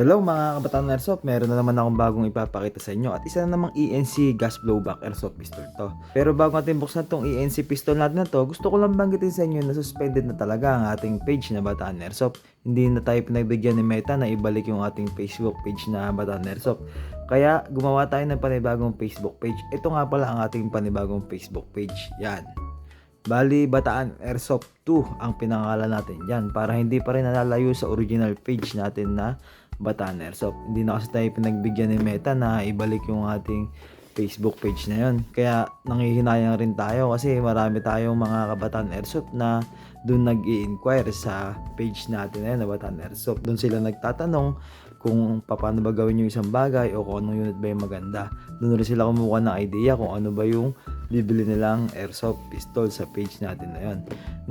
Hello mga kabataan airsoft, meron na naman akong bagong ipapakita sa inyo at isa na namang ENC gas blowback airsoft pistol to. Pero bago natin buksan tong ENC pistol natin na to, gusto ko lang banggitin sa inyo na suspended na talaga ang ating page na Bataan Airsoft. Hindi na tayo pinagbigyan ni Meta na ibalik yung ating Facebook page na Bataan Airsoft. Kaya gumawa tayo ng panibagong Facebook page. Ito nga pala ang ating panibagong Facebook page. Yan. Bali, Bataan Airsoft 2 ang pinangalan natin dyan para hindi pa rin nalalayo sa original page natin na Bataan Airsoft. Hindi na kasi tayo pinagbigyan ni Meta na ibalik yung ating Facebook page na yun. Kaya nanghihinayang rin tayo kasi marami tayong mga kabataan airsoft na doon nag-i-inquire sa page natin na yun na Bataan Airsoft. Doon sila nagtatanong kung paano ba gawin yung isang bagay o kung anong unit ba yung maganda. Doon rin sila kumuha ng idea kung ano ba yung bibili nilang airsoft pistol sa page natin na yun.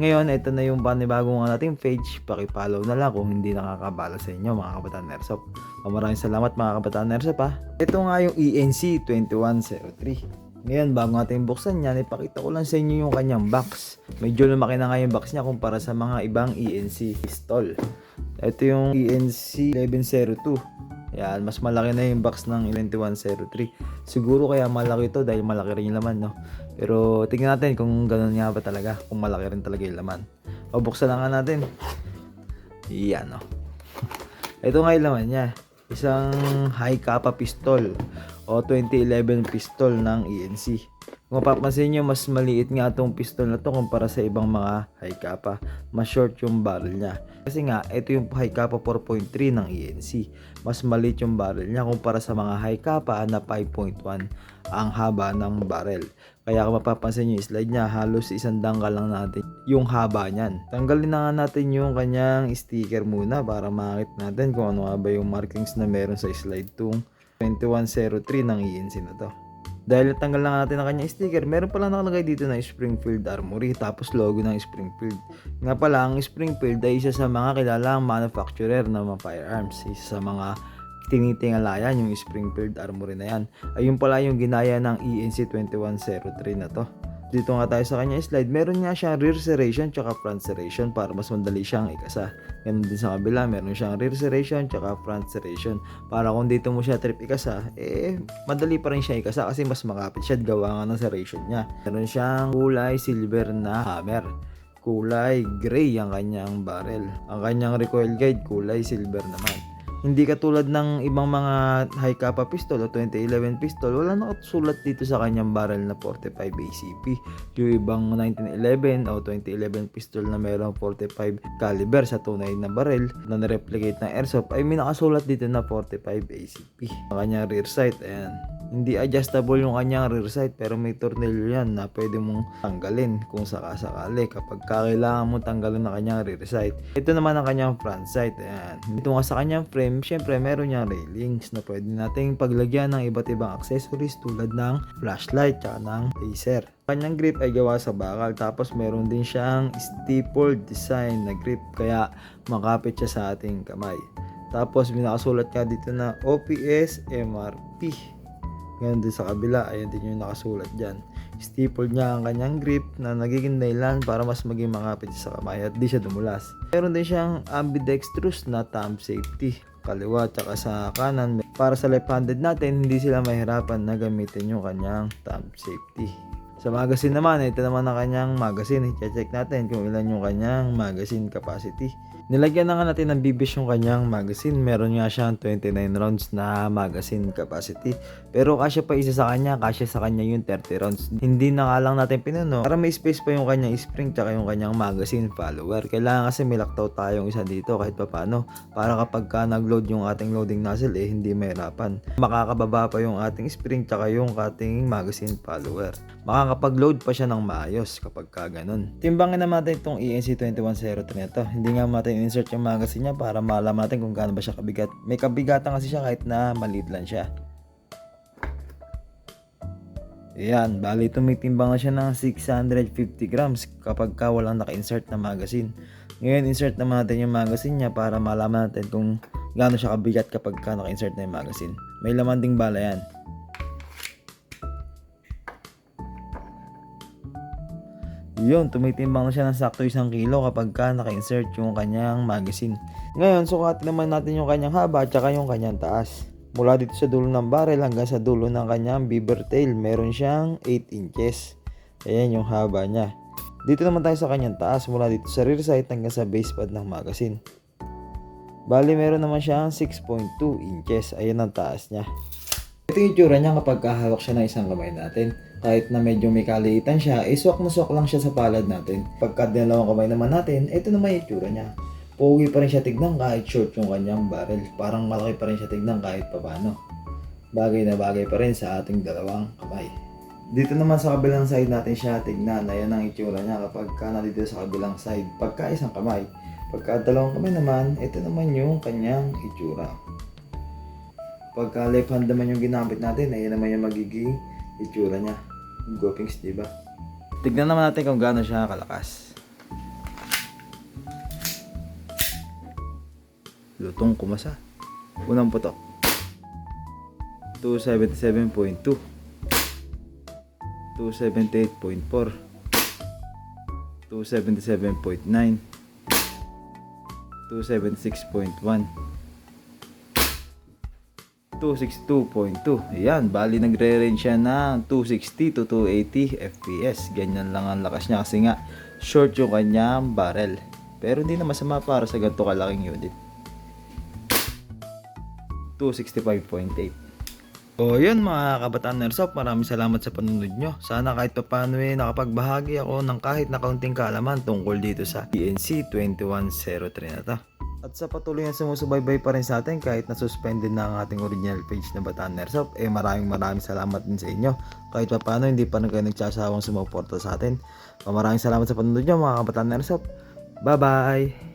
Ngayon, ito na yung panibagong nating page. Pakipollow na lang kung hindi nakakabala sa inyo mga kabataan airsoft. Maraming salamat mga kabataan airsoft ha. Ito nga yung ENC 2103. Ngayon, bago natin buksan yan, ipakita ko lang sa inyo yung kanyang box. Medyo lumaki na nga yung box niya kumpara sa mga ibang ENC pistol. Ito yung ENC 1102. Yan, mas malaki na yung box ng 2103. Siguro kaya malaki ito dahil malaki rin yung laman, no? Pero tingnan natin kung gano'n nga ba talaga, kung malaki rin talaga yung laman. O, buksan na nga natin. Yan, no? Ito nga yung laman niya. Isang high kappa pistol o 2011 pistol ng ENC. Kung mapapansin nyo, mas maliit nga itong pistol na to kumpara sa ibang mga high kappa. Mas short yung barrel niya. Kasi nga, ito yung high kappa 4.3 ng ENC. Mas maliit yung barrel niya kumpara sa mga high kappa na 5.1 ang haba ng barrel. Kaya kung mapapansin nyo yung slide niya, halos isang dangkal lang natin yung haba niyan. Tanggalin na nga natin yung kanyang sticker muna para makita natin kung ano nga ba yung markings na meron sa slide 2103 ng ENC na to. Dahil natanggal na natin ang kanyang sticker, meron pala nakalagay dito na Springfield Armory tapos logo ng Springfield. Nga pala, ang Springfield ay isa sa mga kilalang manufacturer ng mga firearms. Isa sa mga tinitingalayan yung Springfield Armory na yan. Ayun pala yung ginaya ng ENC 2103 na to. Dito nga tayo sa kanya slide, meron nga siyang rear serration tsaka front serration para mas madali siyang ikasa. Ganun din sa kabila, meron siyang rear serration tsaka front serration para kung dito mo siya trip ikasa, madali pa rin siya ikasa kasi mas makapit siya gawa nga ng serration niya. Meron siyang kulay silver na hammer. Kulay gray ang kanyang barrel. Ang kanyang recoil guide kulay silver naman. Hindi katulad ng ibang mga high kappa pistol o 2011 pistol, wala nakasulat dito sa kanyang barrel na 45 ACP. Yung ibang 1911 o 2011 pistol na mayroong 45 caliber sa tunay na barrel na na-replicate ng airsoft ay may nakasulat dito na 45 ACP. Ang kanyang rear sight, ayan. Hindi adjustable yung kanyang rear sight pero may tornilyo yan na pwede mong tanggalin kung sakasakali kapag kailangan mo tanggalin ang kanyang rear sight. Ito naman ang kanyang front sight. Ayan. Dito nga sa kanyang frame, syempre meron niyang railings na pwede nating paglagyan ng iba't ibang accessories tulad ng flashlight at ng laser. Kanyang grip ay gawa sa bakal tapos meron din siyang stapled design na grip kaya makapit siya sa ating kamay. Tapos binakasulat ka dito na OPS MRP. Ngayon din sa kabila, ayan din yung nakasulat dyan. Stapled niya ang kanyang grip na nagiging dahilan para mas maging makapit sa kamay at di siya dumulas. Meron din siyang ambidextrous na thumb safety. Kaliwa at sa kanan. Para sa left-handed natin, hindi sila mahirapan na gamitin yung kanyang thumb safety. Sa magazine naman, ito naman ang kanyang magazine. I-check natin kung ilan yung kanyang magazine capacity. Nilagyan na nga natin ng bibis yung kanyang magazine. Meron nga siyang 29 rounds na magazine capacity. Pero kasya pa isa sa kanya, kasya sa kanya yung 30 rounds. Hindi na nga lang natin pinuno para may space pa yung kanyang spring tsaka yung kanyang magazine follower. Kailangan kasi may laktaw tayong isa dito kahit papano. Para kapag ka nag-load yung ating loading nozzle, hindi mahirapan. Makakababa pa yung ating spring tsaka yung ating magazine follower. Makakapag-load pa siya ng maayos kapag ka ganun. Timbangin naman natin itong ENC 2103 na ito. Hindi nga natin insert yung magazine niya para malaman natin kung gaano ba siya kabigat. May kabigatan kasi siya kahit na maliit lang siya. Ayan, bali tumitimbang na siya ng 650 grams kapag ka walang naka-insert na magazine. Ngayon, insert naman natin yung magazine niya para malaman natin kung gaano siya kabigat kapag ka naka-insert na yung magazine. May laman ding bala yan. Yun, tumitimbang na siya ng sakto 1 kilo kapag ka naka-insert yung kanyang magazine. Ngayon, sukatin naman natin yung kanyang haba at saka yung kanyang taas. Mula dito sa dulo ng barrel hanggang sa dulo ng kanyang beaver tail, meron siyang 8 inches. Ayan yung haba niya. Dito naman tayo sa kanyang taas, mula dito sa rear sight hanggang sa base pad ng magazine. Bali, meron naman siyang 6.2 inches. Ayan ang taas niya. Ito yung itsura niya kapag kahawak siya ng isang kamay natin. Kahit na medyo may kaliitan siya, swak na swak lang siya sa palad natin. Pagka dalawang kamay naman natin, ito naman yung itsura niya. Pogi pa rin siya tignan kahit short yung kanyang barrel. Parang malaki pa rin siya tignan kahit papano. Bagay na bagay pa rin sa ating dalawang kamay. Dito naman sa kabilang side natin siya tignan. Ayan ang itsura niya kapag nandito sa kabilang side. Pagka isang kamay. Pagka dalawang kamay naman, ito naman yung kanyang itsura. Pagka left hand naman yung ginamit natin, ayan naman yung magiging itsura niya. Gopings, diba? Tignan naman natin kung gaano siya kalakas. Lutong kumasa. Unang putok. 277.2. 278.4. 277.9. 276.1. 262.2. Ayan, bali nagre-range siya ng 260 to 280 FPS. Ganyan lang ang lakas niya kasi nga short yung kanyang barrel. Pero hindi na masama para sa ganito kalaking unit. 265.8. So yun mga kabataan Airsoft, maraming salamat sa panunod nyo. Sana kahit paano nakapagbahagi ako ng kahit na kaunting kaalaman tungkol dito sa ENC 2103 na to. At sa patuloy na sumusubaybay pa rin sa atin kahit na-suspended na ang ating original page na Bataan Airsoft, maraming salamat din sa inyo. Kahit paano hindi pa kayo nagsasawang sumuporta sa atin. Maraming salamat sa panunod nyo mga kabataan Airsoft. Bye bye!